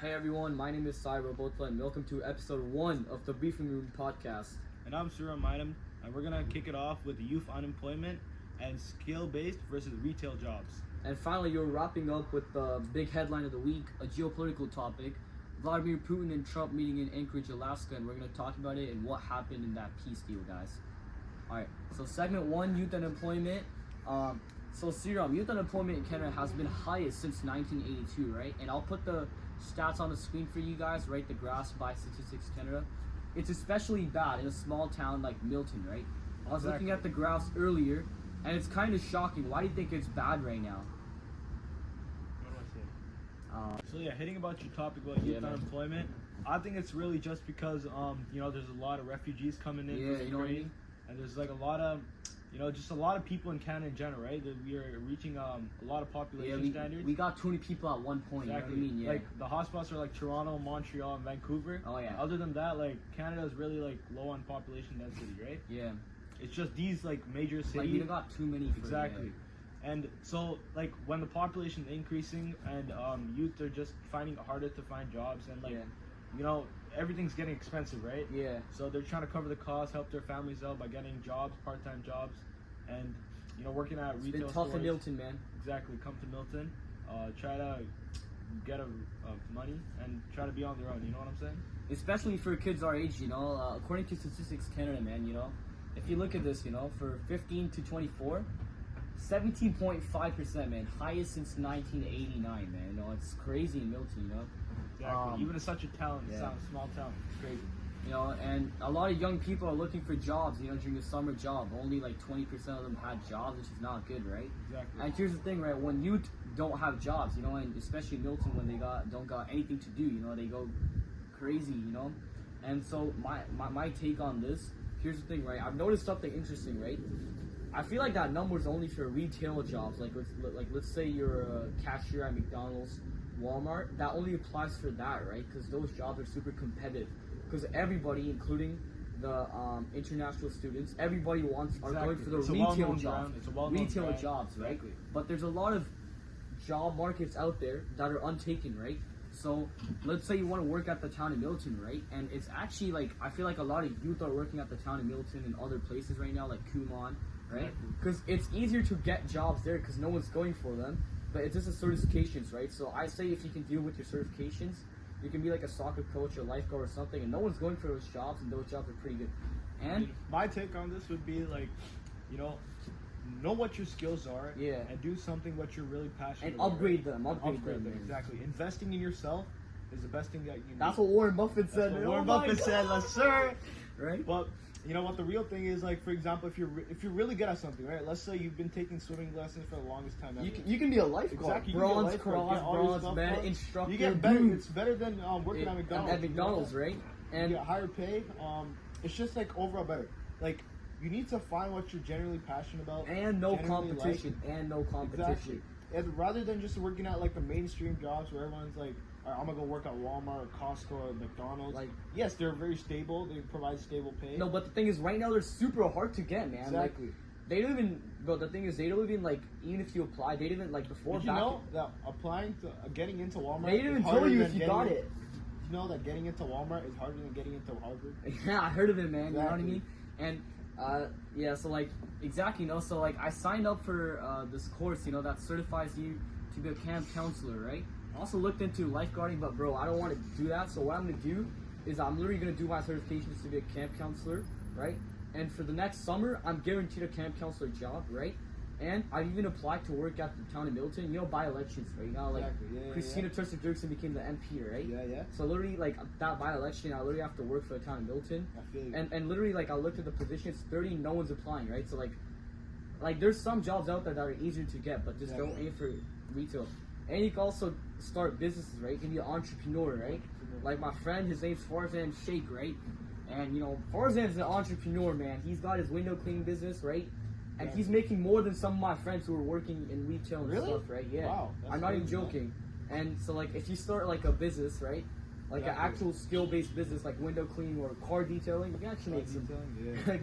Hey everyone, my name is Thebriefingroompodcast and welcome to episode 1 of the Thebriefingroompodcast. And I'm Suram, and we're gonna kick it off with youth unemployment and skill-based versus retail jobs. And finally, you're wrapping up with the big headline of the week, a geopolitical topic, Vladimir Putin and Trump meeting in Anchorage, Alaska, and we're going to talk about it and what happened in that peace deal, guys. Alright, so segment 1, youth unemployment. So Suram, youth unemployment in Canada has been highest since 1982, right? And I'll put the stats on the screen for you guys, right? The graphs by Statistics Canada. It's especially bad in a small town like Milton, right? I was looking at the graphs earlier, and it's kind of shocking. Why do you think it's bad right now? So hitting about your topic about youth unemployment, I think it's really just because there's a lot of refugees coming in from Ukraine, and there's like a lot of just a lot of people in Canada in general, right? That we are reaching a lot of population standards. We got 20 people at one point. Exactly. You know what I mean? Yeah. Like the hotspots are like Toronto, Montreal, and Vancouver. Oh yeah. Other than that, like Canada is really like low on population density, right? Yeah. It's just these like major cities. Like we don't got too many. Exactly. And so, like, when the population is increasing and youth are just finding it harder to find jobs and, like, everything's getting expensive, right? Yeah. So they're trying to cover the cost, help their families out by getting jobs, part-time jobs, and, working at retail stores. It's been tough in Milton, man. Exactly. Come to Milton, try to get money and try to be on their own, you know what I'm saying? Especially for kids our age, according to Statistics Canada, man, if you look at this, for 15 to 24, 17.5%, man, highest since 1989, man. It's crazy in Milton, Exactly. Even in such a town, small town, it's crazy. And a lot of young people are looking for jobs, during the summer job. Only like 20% of them had jobs, which is not good, right? Exactly. And here's the thing, right? When youth don't have jobs, and especially in Milton, when they don't got anything to do, they go crazy, And so my take on this, here's the thing, right? I've noticed something interesting, right? I feel like that number is only for retail jobs. Let's say you're a cashier at McDonald's, Walmart. That only applies for that, right? Because those jobs are super competitive. Because everybody, including the international students, everybody are going for the retail jobs. Retail jobs, right? Exactly. But there's a lot of job markets out there that are untaken, right? So let's say you want to work at the town of Milton, right? And it's actually like I feel like a lot of youth are working at the town of Milton and other places right now, like Kumon. Right? Because it's easier to get jobs there because no one's going for them, but it's just the certifications, right? So I say if you can deal with your certifications, you can be like a soccer coach or lifeguard or something, and no one's going for those jobs, and those jobs are pretty good. And my take on this would be like, know what your skills are, and do something what you're really passionate about. And upgrade them. Exactly. Investing in yourself is the best thing that you need. That's what Warren Buffett said. That's what Warren Buffett said, yes sir. Right? But you know what the real thing is, like, for example, if you're really good at something, right? Let's say you've been taking swimming lessons for the longest time ever. You can be a lifeguard. Exactly. Bronze, man, instructor. You get better. It's better than working at McDonald's. At McDonald's, right? And you get higher pay. It's just like overall better. Like, you need to find what you're generally passionate about. And no competition. Exactly. And rather than just working at like the mainstream jobs where everyone's like, all right, I'm gonna go work at Walmart or Costco or McDonald's. Like, yes, they're very stable. They provide stable pay. No, but the thing is, right now they're super hard to get, man. Exactly. Like, they don't even. But the thing is, they don't even like. Even if you apply, they didn't like before. Did you know that applying to getting into Walmart? They didn't even tell you if you got it. Did you know that getting into Walmart is harder than getting into Harvard? Yeah, I heard of it, man. Exactly. You know what I mean? And so like exactly, so like I signed up for this course, that certifies you to be a camp counselor, right? I also looked into lifeguarding, but bro, I don't want to do that. So what I'm gonna do is I'm literally gonna do my certifications to be a camp counselor, right? And for the next summer, I'm guaranteed a camp counselor job, right? And I've even applied to work at the town of Milton, by elections, right? Christina Turser-Dirksen became the MP, right? Yeah. So literally, like, that by election, I literally have to work for the town of Milton. I feel you. And literally, like, I looked at the position, it's 30, no one's applying, right? So, like there's some jobs out there that are easier to get, but just don't aim for retail. And you can also start businesses, right? You can be an entrepreneur, right? Like my friend, his name's Farzan Sheikh, right? And, Farzan's an entrepreneur, man. He's got his window cleaning business, right? And he's making more than some of my friends who are working in retail and stuff, right? Yeah. Wow. I'm not even joking. And so, like, if you start, like, a business, right? like an actual skill-based business, like window cleaning or car detailing, you can actually make some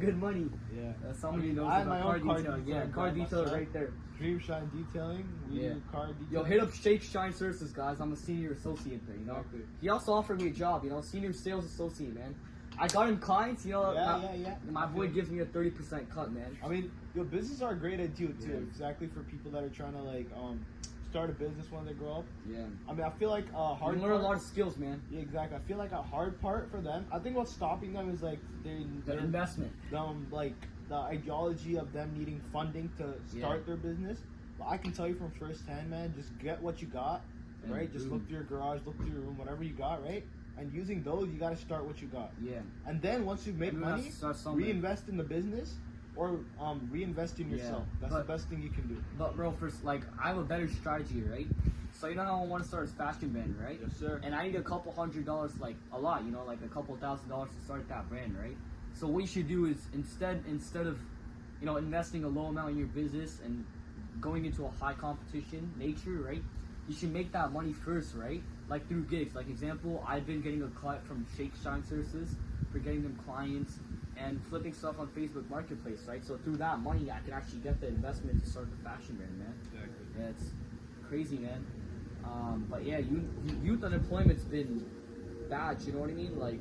good money. Yeah. Somebody knows I about car detailing. Yeah, car detailer right there. Dream Shine Detailing. We do car detailing. Yo, hit up Shake Shine Services, guys. I'm a senior associate there, you know. Exactly. He also offered me a job, you know, senior sales associate, man. I got him clients, you know. My boy gives me a 30% cut, man. I mean, your businesses are a great idea too. Exactly for people that are trying to like start a business when they grow up. Yeah. I mean, I feel like hard. You learn a lot of skills, man. Yeah, exactly. I feel like a hard part for them. I think what's stopping them is like the investment. Like the ideology of them needing funding to start their business. But I can tell you from firsthand, man. Just get what you got, right? Just look through your garage, look through your room, whatever you got, right? And using those, you got to start what you got. Yeah. And then once you make money, reinvest in the business or reinvest in yourself. That's the best thing you can do. But bro, first, like, I have a better strategy, right? So you know how I want to start a fashion brand, right? Yes, sir. And I need a couple $100, like a lot, you know, like a couple $1,000 to start that brand, right? So what you should do is instead of, you know, investing a low amount in your business and going into a high competition nature, right? You should make that money first, right? Like through gigs. Like example, I've been getting a cut from Shake Shine Services for getting them clients and flipping stuff on Facebook Marketplace, right? So through that money, I can actually get the investment to start the fashion brand, man. Exactly. Yeah, it's crazy, man. But yeah, youth unemployment's been bad. You know what I mean? Like,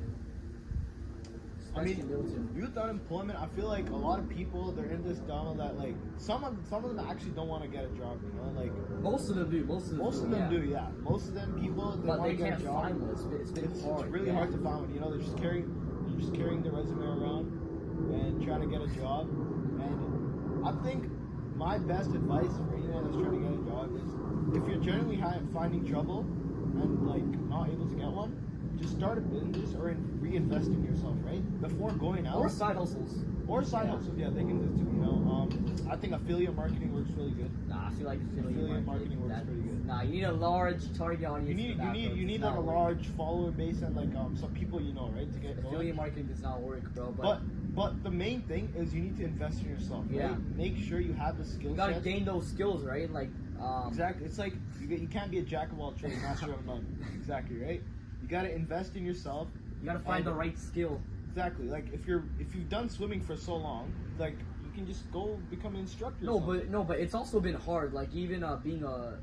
youth unemployment. I feel like a lot of people they're in this dilemma that like some of them actually don't want to get a job. You know, like most of them do. Most of them do. Yeah, most of them people they want to get a job. Find one. It's hard. It's really hard to find one. You know, they're just carrying their resume around and trying to get a job. And I think my best advice for anyone that's trying to get a job is if you're generally finding trouble and like not able to get one, just start a business or reinvest in yourself, right? Before going out. Or side hustles. Hustles, yeah, they can do too, you know. I think affiliate marketing works really good. Nah, I feel like affiliate marketing works pretty good. Nah, you need a large target audience. You need like a large follower base and like some people you know, right? To get affiliate marketing does not work, bro. But the main thing is you need to invest in yourself, right? Yeah. Make sure you have the skills. You gotta gain those skills, right? Like exactly. It's like you can't be a jack of all trades, master of none. Exactly, right? You gotta invest in yourself. You gotta find the right skill. Exactly. Like if you've done swimming for so long, like you can just go become an instructor. No, but it's also been hard. Like even being a,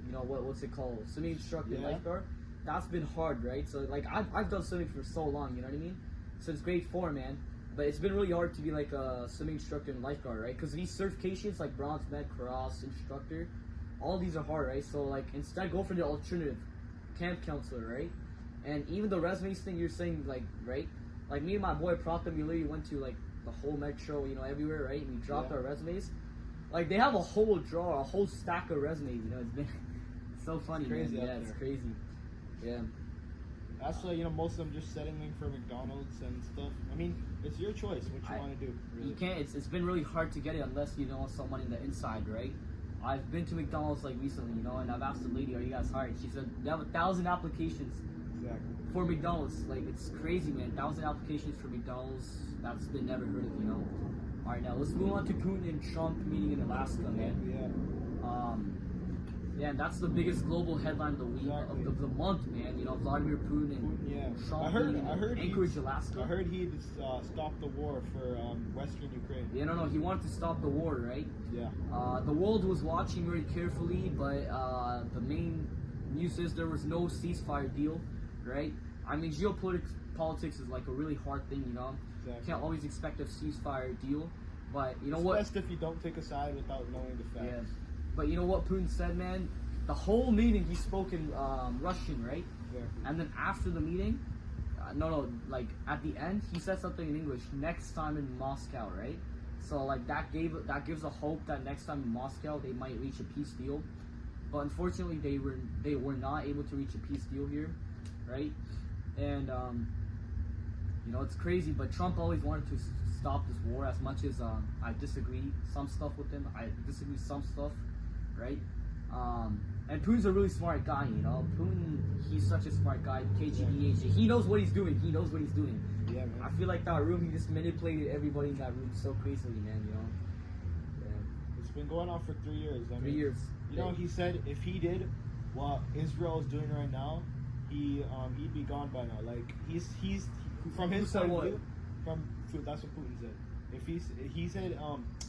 you know what's it called, swimming instructor, lifeguard. That's been hard, right? So like I've done swimming for so long, you know what I mean? Since grade 4, man. But it's been really hard to be like a swimming instructor and lifeguard, right? Because these certifications like bronze med, cross instructor, all these are hard, right? So like instead go for the alternative, camp counselor, right? And even the resumes thing you're saying, like, right? Like me and my boy Pratham, we literally went to like the whole metro, you know, everywhere, right? And we dropped our resumes. Like they have a whole drawer, a whole stack of resumes, you know. It's been so funny, man. Yeah, it's crazy. Yeah. That's why, you know, most of them just settling for McDonald's and stuff. I mean, it's your choice what you want to do. Really. You can't. It's been really hard to get it unless you know someone in the inside, right? I've been to McDonald's like recently, you know, and I've asked the lady, "Are you guys hired?" She said they have 1,000 applications. Exactly. For McDonald's. Like it's crazy, man. 1,000 applications for McDonald's. That's been never heard of, you know. All right, now let's move on to Putin and Trump meeting in Alaska, man. Yeah, and that's the biggest global headline of the week, of the month, man. You know, Vladimir Putin and Trump I heard Anchorage, Alaska. I heard he stopped the war for Western Ukraine. Yeah, no, he wanted to stop the war, right? Yeah. The world was watching very carefully, but the main news is there was no ceasefire deal, right? I mean, geopolitics is like a really hard thing, you know. Exactly. You can't always expect a ceasefire deal, but you know it's what? Best if you don't take a side without knowing the facts. Yeah. But you know what Putin said, man? The whole meeting he spoke in Russian, right? Exactly. And then after the meeting, like at the end, he said something in English. Next time in Moscow, right? So like that gives a hope that next time in Moscow they might reach a peace deal. But unfortunately, they were not able to reach a peace deal here, right? And you know, it's crazy. But Trump always wanted to stop this war. As much as I disagree some stuff with him, I disagree some stuff, right? And Putin's a really smart guy, you know. Putin, he's such a smart guy. KGB agent. He knows what he's doing. Yeah, man. I feel like that room, he just manipulated everybody in that room so crazily, man, you know. Yeah. It's been going on for 3 years. 3 years. You know, he said if he did what Israel is doing right now, he'd be gone gone by now. Like he's from his said point what? of view. That's what Putin said. If he said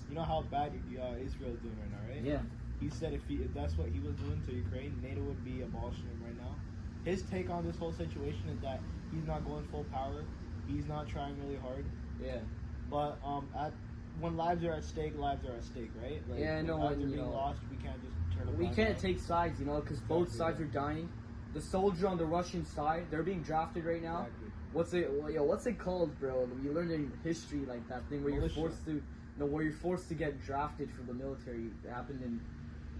you know how bad Israel's doing right now, right? Yeah. He said if that's what he was doing to Ukraine, NATO would be abolishing him right now. His take on this whole situation is that he's not going full power. He's not trying really hard. Yeah. But when lives are at stake, right? Like, yeah, no, when lives are you being know, lost, we can't just turn a we blind can't eye. take sides, you know, because both sides are dying. The soldier on the Russian side, they're being drafted right now. Exactly. What's it called, bro? You learned in history, like that thing where Militia. you're forced to get drafted for the military. It happened in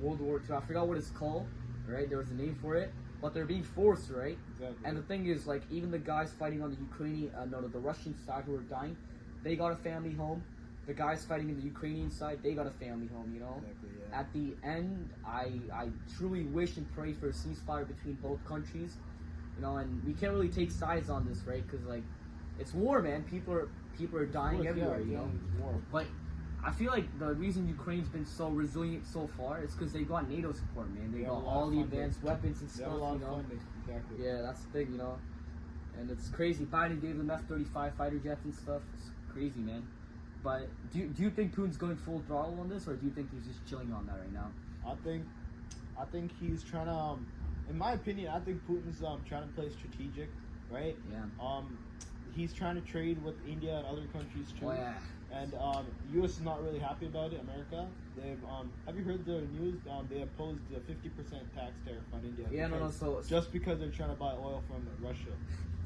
World War II. I forgot what it's called, right? There was a name for it, but they're being forced, right? Exactly. And the thing is, like, even the guys fighting on the the Russian side who are dying, they got a family home. The guys fighting in the Ukrainian side, they got a family home, you know? Exactly, yeah. At the end, I truly wish and pray for a ceasefire between both countries, you know, and we can't really take sides on this, right? Because, like, it's war, man. People are dying everywhere, you know? It's war. But I feel like the reason Ukraine's been so resilient so far is because they got NATO support, man. They got all the advanced weapons and stuff, you know? Exactly. Yeah, that's the thing, you know? And it's crazy. Biden gave them F-35 fighter jets and stuff. It's crazy, man. But do you think Putin's going full throttle on this, or do you think he's just chilling on that right now? I think he's trying to, in my opinion, I think Putin's trying to play strategic, right? Yeah. He's trying to trade with India and other countries too. Oh yeah. And U.S. is not really happy about it. America, they've have you heard the news? They opposed the 50% tax tariff on India. Yeah, no. So just because they're trying to buy oil from Russia.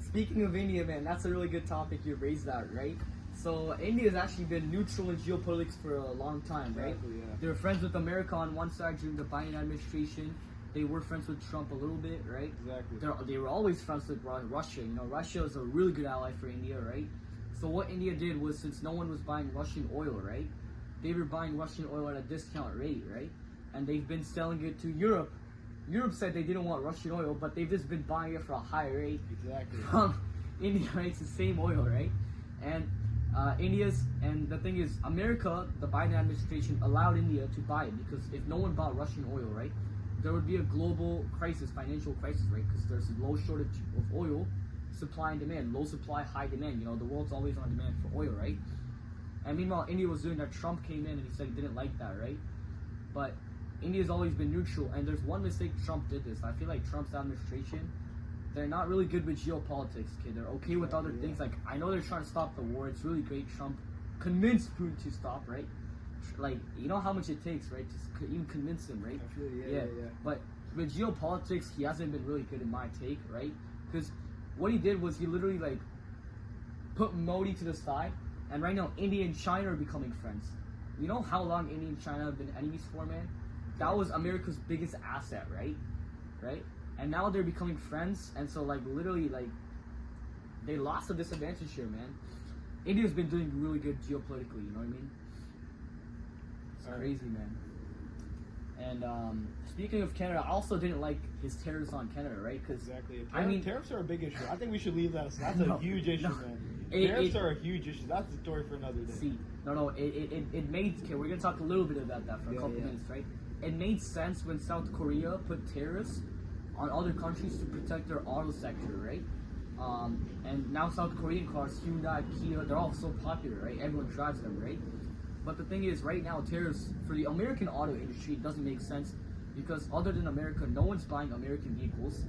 Speaking of India, man, that's a really good topic you raised that, right? So India's actually been neutral in geopolitics for a long time, right? Exactly, yeah. They were friends with America on one side during the Biden administration. They were friends with Trump a little bit, right? Exactly. They were always friends with Russia. You know, Russia is a really good ally for India, right? So what India did was, since no one was buying Russian oil, right? They were buying Russian oil at a discount rate, right? And they've been selling it to Europe. Europe said they didn't want Russian oil, but they've just been buying it for a higher rate Exactly. from India, right? It's the same oil, right? And and the thing is, America, the Biden administration allowed India to buy it because if no one bought Russian oil, right, there would be a global crisis, financial crisis, right? Because there's a low shortage of oil, supply and demand, low supply, high demand. You know, the world's always on demand for oil, right? And meanwhile, India was doing that. Trump came in and he said he didn't like that, right? But India's always been neutral, and there's one mistake Trump did this. I feel like Trump's administration, they're not really good with geopolitics, kid. They're okay with other things. Like, I know they're trying to stop the war. It's really great. Trump convinced Putin to stop, right? Like, you know how much it takes, right? To even convince him, right? I feel yeah. But with geopolitics, he hasn't been really good in my take, right? Because what he did was he literally, like, put Modi to the side, and right now India and China are becoming friends. You know how long India and China have been enemies for, man? That was America's biggest asset, right? Right? And now they're becoming friends, and so, like, literally, like, they lost a disadvantage here, man. India's been doing really good geopolitically, you know what I mean? It's crazy, man. And speaking of Canada, I also didn't like his tariffs on Canada, right? Cause, exactly. I mean, tariffs are a big issue. I think we should leave that. That's a huge issue, man. Tariffs are a huge issue. That's a story for another day. See, it made, okay, we're gonna talk a little bit about that for a couple minutes, right? It made sense when South Korea put tariffs on other countries to protect their auto sector, right? And now South Korean cars, Hyundai, Kia, they're all so popular, right? Everyone drives them, right? But the thing is, right now, tariffs for the American auto industry doesn't make sense because other than America, no one's buying American vehicles.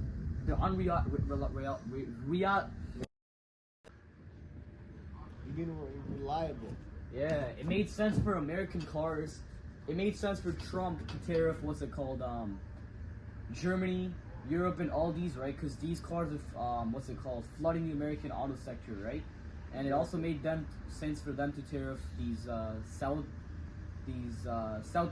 They're reliable. Yeah, it made sense for American cars. It made sense for Trump to tariff, Germany, Europe, and all these, right? Because these cars are, flooding the American auto sector, right? And it also made sense for them to tariff these South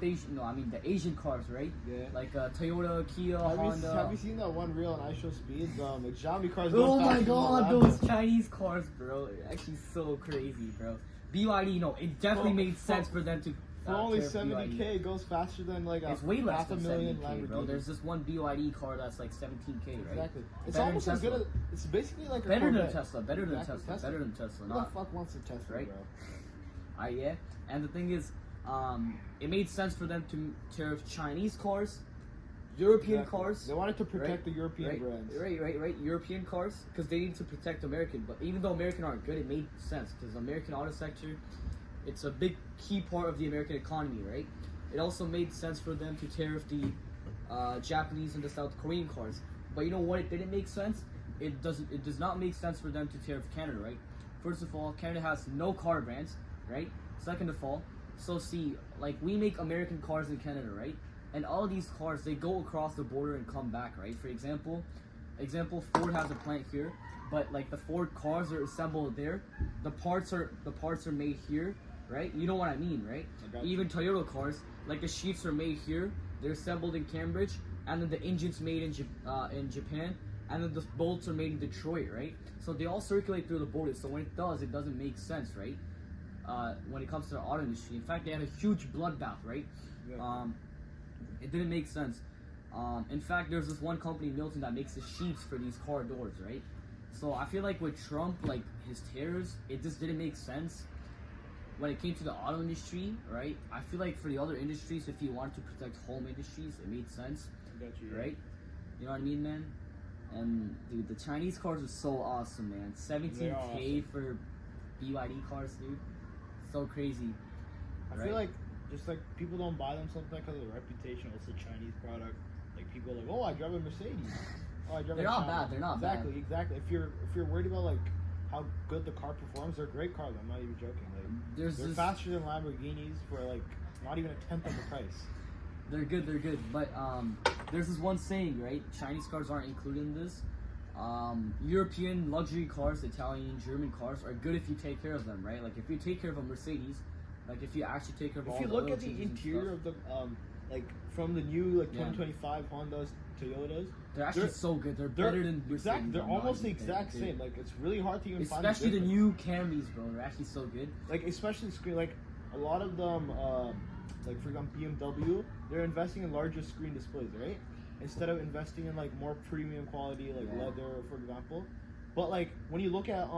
Asian, the Asian cars, right? Yeah. Like Toyota, Kia, Honda. Have you seen that one reel on iShow Speeds? Xiaomi cars. Oh my god, those Chinese cars, bro. They're actually so crazy, bro. BYD, it definitely made sense for them to. For only 70K, it goes faster than it's way less than 500,000 70K, Lamborghini. bro. There's this one BYD car that's like 17K, right? Exactly. It's better almost as good as. It's basically like a better Corvette. than Tesla. Better than Tesla. Better than Tesla. Who the fuck wants a Tesla, right? bro? Yeah. And the thing is, it made sense for them to tariff Chinese cars, European cars. They wanted to protect the European brands. Right. European cars, because they need to protect American. But even though American aren't good, it made sense because American auto sector, it's a big key part of the American economy, right? It also made sense for them to tariff the Japanese and the South Korean cars. But you know what? It didn't make sense. It does not make sense for them to tariff Canada, right? First of all, Canada has no car brands, right? Second of all, so see, like we make American cars in Canada, right? And all of these cars, they go across the border and come back, right? For example, Ford has a plant here, but like the Ford cars are assembled there. The parts are made here, right? You know what I mean, right? Even Toyota cars, like the sheets are made here. They're assembled in Cambridge, and then the engine's made in Japan, and then the bolts are made in Detroit, right? So they all circulate through the border. So when it doesn't make sense, right? When it comes to the auto industry, in fact, they had a huge bloodbath, right? Yeah. It didn't make sense. In fact, there's this one company, Milton, that makes the sheets for these car doors, right? So I feel like with Trump, like his tariffs, it just didn't make sense. When it came to the auto industry, right? I feel like for the other industries, if you wanted to protect home industries, it made sense, right? You know what I mean, man? And dude, the Chinese cars are so awesome, man. 17K awesome. For BYD cars, dude. So crazy. I feel like just like people don't buy them sometimes because of the reputation. It's a Chinese product. Like people are like, oh, I drive a Mercedes. Oh, I drive. They're not bad. They're not bad. Exactly. If you're worried about like how good the car performs, they're great cars. I'm not even joking. Like they're faster than Lamborghinis for like not even a tenth of the price. They're good. But there's this one saying, right? Chinese cars aren't included in this. European luxury cars, Italian, German cars are good if you take care of them, right? Like if you take care of a Mercedes, like if you actually take care of all the If you look at the interior of the like from the new like 2025 Hondas, Toyotas, they're actually so good. They're better than Mercedes. They're almost the exact same. Like it's really hard to even find. Especially the new Camrys, bro. They're actually so good. Like especially screen. Like a lot of them, like for example BMW, they're investing in larger screen displays, right? Instead of investing in like more premium quality, like leather, for example. But like when you look at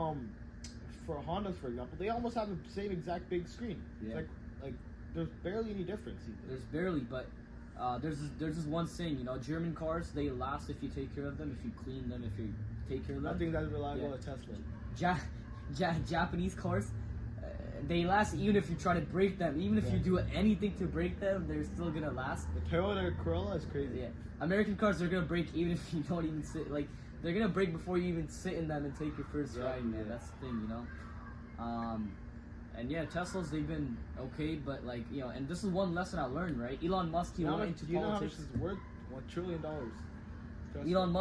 for Hondas, for example, they almost have the same exact big screen. Yeah. Like there's barely any difference either. There's barely, but there's this one saying, you know, German cars, they last if you take care of them, if you clean them, if you take care of them. I think that's reliable as Tesla. Japanese cars, they last even if you try to break them. Even if you do anything to break them, they're still gonna last. The Toyota Corolla is crazy. Yeah, American cars are gonna break even if you don't even sit. Like they're gonna break before you even sit in them and take your first ride, man. That's the thing, you know. And yeah, Teslas, they've been okay, but like, you know, and this is one lesson I learned, right? Elon Musk, he went into politics. You know how much it's worth? $1 trillion. Elon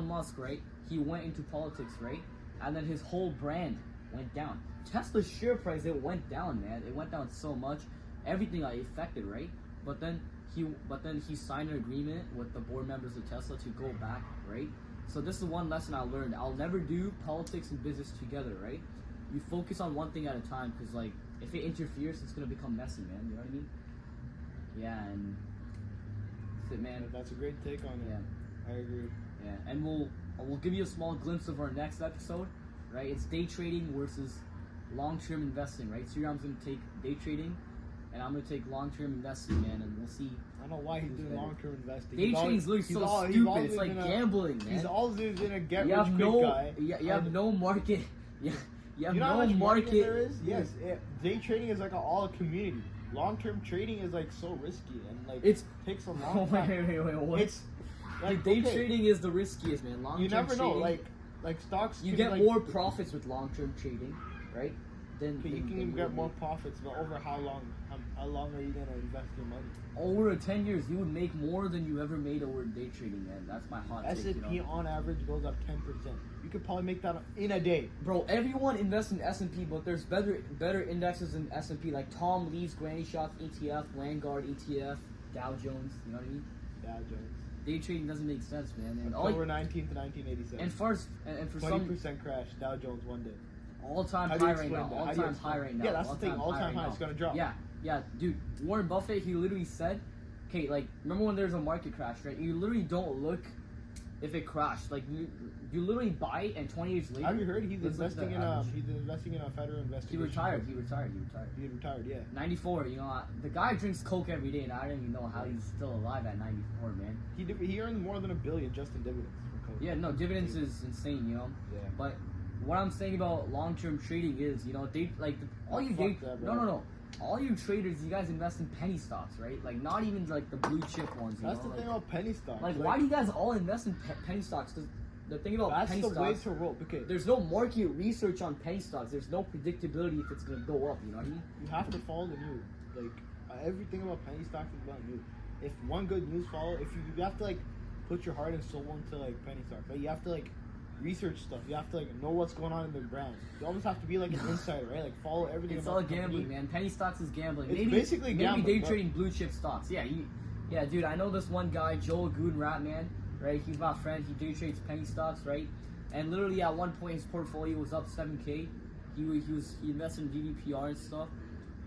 Musk, right? He went into politics, right? And then his whole brand went down. Tesla's share price, it went down, man. It went down so much. Everything got affected, right? But then he signed an agreement with the board members of Tesla to go back, right? So this is one lesson I learned. I'll never do politics and business together, right? You focus on one thing at a time, because like if it interferes, it's gonna become messy, man. You know what I mean? Yeah, and that's it, man. That's a great take on it. Yeah, I agree. Yeah, and we'll give you a small glimpse of our next episode, right? It's day trading versus long-term investing, right? So I'm gonna take day trading, and I'm gonna take long-term investing, man, and we'll see. I don't know why he's doing long-term investing. Day trading is literally so stupid. It's like gambling, man. He's always been a get-rich-quick guy. You have no market. You have know no how much market. There is? Yes. Day trading is like all community. Long-term trading is like so risky and like it takes a long time. Wait, what? It's like day trading is the riskiest, man. Long-term you never know. trading, Like stocks. You get more profits with long-term trading, right? You can even get more profits, but over how long? How long are you gonna invest your money? Over 10 years, you would make more than you ever made over day trading, man. That's my hot take. S&P on average goes up 10%. You could probably make that in a day. Bro, everyone invests in S&P, but there's better indexes in S&P, like Tom Lee's Granny Shots ETF, Vanguard ETF, Dow Jones. You know what I mean? Dow Jones. Day trading doesn't make sense, man. And October 19th, 1987. And for 20% crash. Dow Jones one day. All-time high right now. All-time high right now. Yeah, that's the thing. All-time high. It's gonna drop. Yeah, dude. Warren Buffett, he literally said, okay, like, remember when there's a market crash, right? You literally don't look if it crashed. Like you literally buy it, and 20 years later. Have you heard he's it's like investing the in average. he's investing in a federal investigation? He retired. He retired. Yeah. 94. You know, the guy drinks Coke every day, and I don't even know how he's still alive at 94, man. He earned more than $1 billion just in dividends from Coke. Yeah, no, dividends is insane, you know. Yeah. But what I'm saying about long-term trading is, you know, they like all you day. No. All you traders, you guys invest in penny stocks, right? Like not even like the blue chip ones. That's the thing about penny stocks. Like, why do you guys all invest in penny stocks? Because the thing about penny stocks, that's the way to roll. Okay. There's no market research on penny stocks. There's no predictability if it's gonna go up. You know what I mean? You have to follow the news. Like everything about penny stocks is about news. If one good news follow, if you have to like put your heart and soul into like penny stocks, right? You have to like research stuff. You have to like know what's going on in the ground. You almost have to be like an insider, right? Like follow everything. It's all gambling, man. Penny stocks is gambling. It's basically gambling. Maybe day trading blue chip stocks. Yeah, dude. I know this one guy, Joel Goon Ratman, right? He's my friend. He day trades penny stocks, right? And literally at one point his portfolio was up 7K. He invested in VVPR and stuff,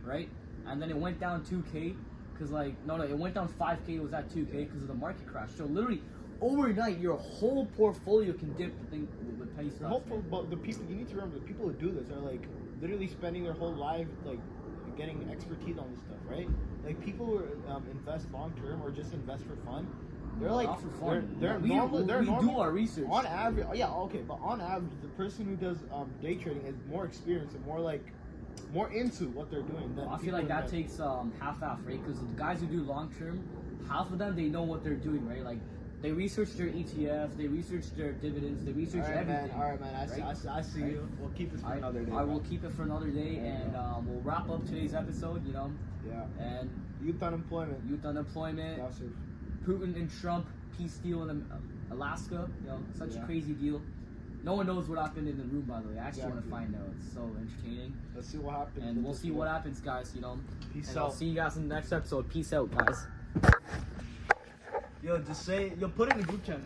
right? And then it went down 2K because it went down 5K. It was at 2K because of the market crash. So literally, overnight, your whole portfolio can dip with penny stocks. But the people, you need to remember, the people who do this are like literally spending their whole life like getting expertise on this stuff, right? Like people who invest long term or just invest for fun, they're like not for fun. We do our research on average. Yeah, okay, but on average, the person who does day trading is more experienced and more into what they're doing. Than I feel like that takes half-half, right? Because the guys who do long term, half of them they know what they're doing, right? Like. They research their ETFs, they research their dividends, they research everything. All right, man. I see you. We'll keep this for another day. I will keep it for another day, and we'll wrap up today's episode, you know. Yeah. And youth unemployment. Putin and Trump, peace deal in Alaska, you know, such a crazy deal. No one knows what happened in the room, by the way. I actually want to find out. It's so entertaining. Let's see what happens. And we'll see what happens, guys, you know. Peace out. I'll see you guys in the next episode. Peace out, guys. Yo, put it in the group chat.